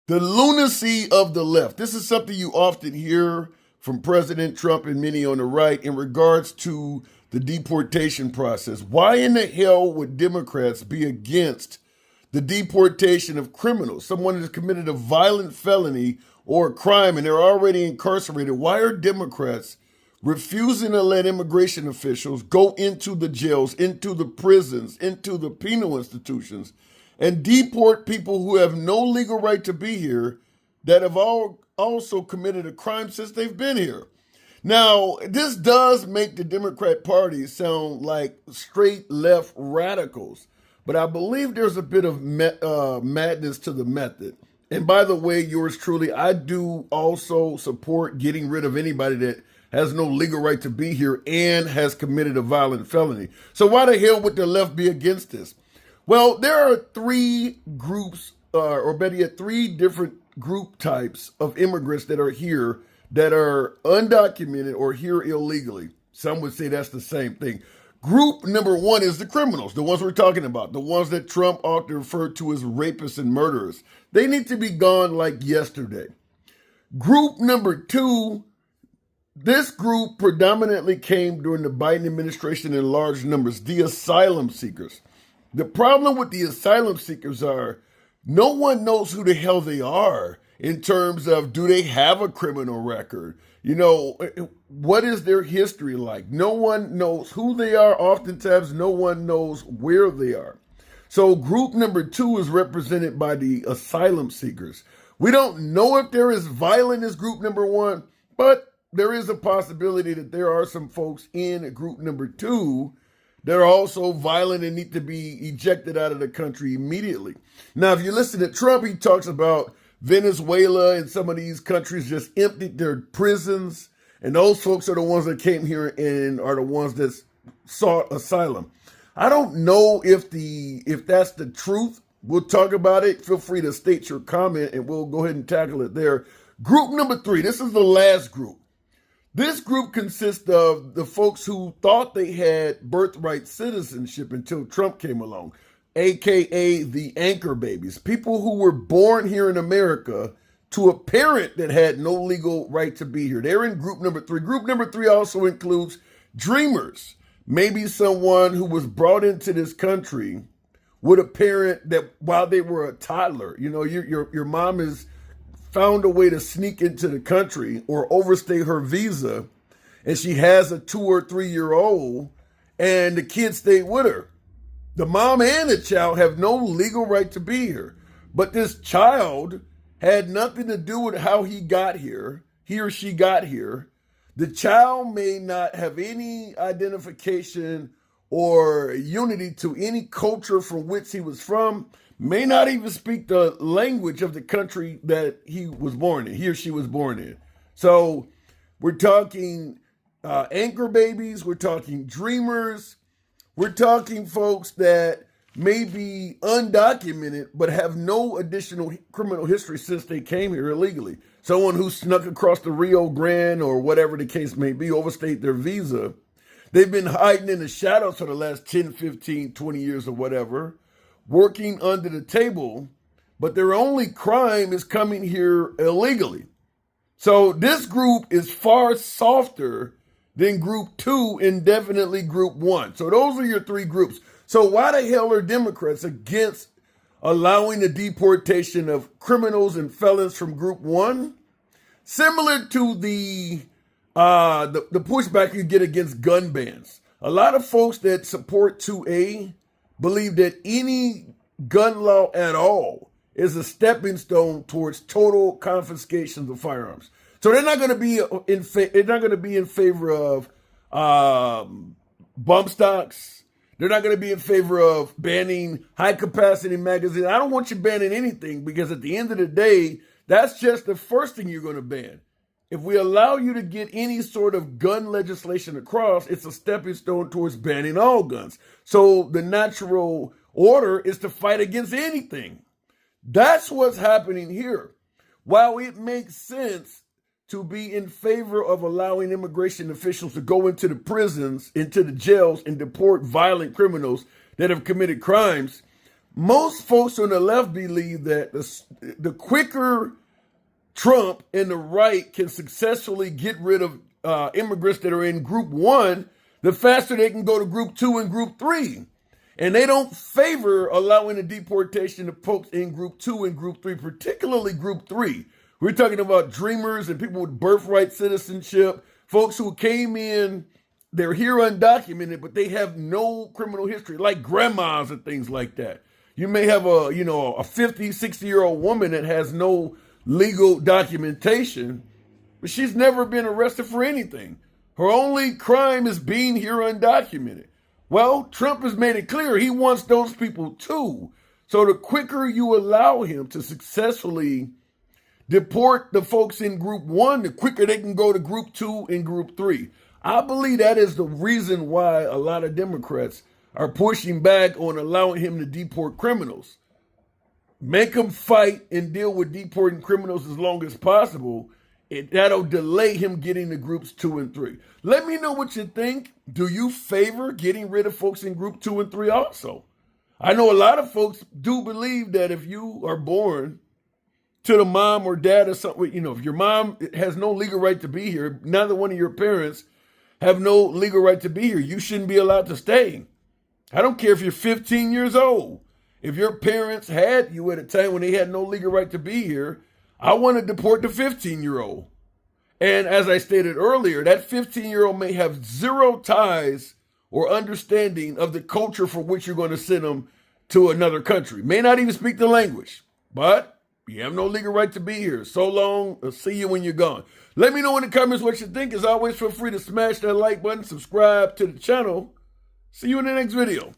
The lunacy of the left. This is something you often hear from President Trump and many on the right in regards to the deportation process. Why in the hell would Democrats be against the deportation of criminals? Someone who has committed a violent felony or a crime and they're already incarcerated. Why are Democrats refusing to let immigration officials go into the jails, into the prisons, into the penal institutions, and deport people who have no legal right to be here that have also committed a crime since they've been here? Now, this does make the Democrat Party sound like straight left radicals, but I believe there's a bit of madness to the method. And by the way, yours truly, I do also support getting rid of anybody that has no legal right to be here and has committed a violent felony. So why the hell would the left be against this? Well, there are three groups, or better yet, three different group types of immigrants that are here that are undocumented or here illegally. Some would say that's the same thing. Group number one is the criminals, the ones we're talking about, the ones that Trump often referred to as rapists and murderers. They need to be gone like yesterday. Group number two, this group predominantly came during the Biden administration in large numbers, the asylum seekers. The problem with the asylum seekers are no one knows who the hell they are in terms of, do they have a criminal record? You know, what is their history like? No one knows who they are. Oftentimes, no one knows where they are. So group number two is represented by the asylum seekers. We don't know if they're as violent as group number one, but there is a possibility that there are some folks in group number two that are also violent and need to be ejected out of the country immediately. Now, if you listen to Trump, he talks about Venezuela and some of these countries just emptied their prisons, and those folks are the ones that came here and are the ones that sought asylum. I don't know if that's the truth. We'll talk about it. Feel free to state your comment, and we'll go ahead and tackle it there. Group number three, this is the last group. This group consists of the folks who thought they had birthright citizenship until Trump came along, aka the anchor babies, people who were born here in America to a parent that had no legal right to be here. They're in group number three. Group number three also includes dreamers, maybe someone who was brought into this country with a parent that while they were a toddler, you know, your mom is found a way to sneak into the country or overstay her visa, and she has a 2 or 3 year old, and the kid stayed with her. The mom and the child have no legal right to be here, but this child had nothing to do with how he got here, he or she got here. The child may not have any identification or unity to any culture from which he was from, may not even speak the language of the country that he was born in, he or she was born in. So we're talking anchor babies, we're talking dreamers, we're talking folks that may be undocumented but have no additional criminal history since they came here illegally. Someone who snuck across the Rio Grande or whatever the case may be, overstayed their visa. They've been hiding in the shadows for the last 10, 15, 20 years or whatever, working under the table, but their only crime is coming here illegally. So this group is far softer than group two and definitely group one. So those are your three groups. So why the hell are Democrats against allowing the deportation of criminals and felons from group one? Similar to the pushback you get against gun bans. A lot of folks that support 2A believe that any gun law at all is a stepping stone towards total confiscation of firearms. So they're not going to be in favor of bump stocks. They're not going to be in favor of banning high capacity magazines. I don't want you banning anything, because at the end of the day, that's just the first thing you're going to ban. If we allow you to get any sort of gun legislation across, it's a stepping stone towards banning all guns. So the natural order is to fight against anything. That's what's happening here. While it makes sense to be in favor of allowing immigration officials to go into the prisons, into the jails, and deport violent criminals that have committed crimes, most folks on the left believe that the quicker Trump and the right can successfully get rid of immigrants that are in group one, the faster they can go to group two and group three. And they don't favor allowing the deportation of folks in group two and group three, particularly group three. We're talking about dreamers and people with birthright citizenship, folks who came in, they're here undocumented, but they have no criminal history, like grandmas and things like that. You may have a 50, 60-year-old woman that has no legal documentation, but she's never been arrested for anything. Her only crime is being here undocumented. Well, Trump has made it clear he wants those people too. So the quicker you allow him to successfully deport the folks in group one, the quicker they can go to group two and group three. I believe that is the reason why a lot of Democrats are pushing back on allowing him to deport criminals. Make them fight and deal with deporting criminals as long as possible. That'll delay him getting to groups 2 and 3. Let me know what you think. Do you favor getting rid of folks in group 2 and 3 also? I know a lot of folks do believe that if you are born to the mom or dad or something, if your mom has no legal right to be here, neither one of your parents have no legal right to be here, you shouldn't be allowed to stay. I don't care if you're 15 years old. If your parents had you at a time when they had no legal right to be here, I want to deport the 15-year-old. And as I stated earlier, that 15-year-old may have zero ties or understanding of the culture for which you're going to send them to another country. May not even speak the language, but you have no legal right to be here. So long. I'll see you when you're gone. Let me know in the comments what you think. As always, feel free to smash that like button, subscribe to the channel. See you in the next video.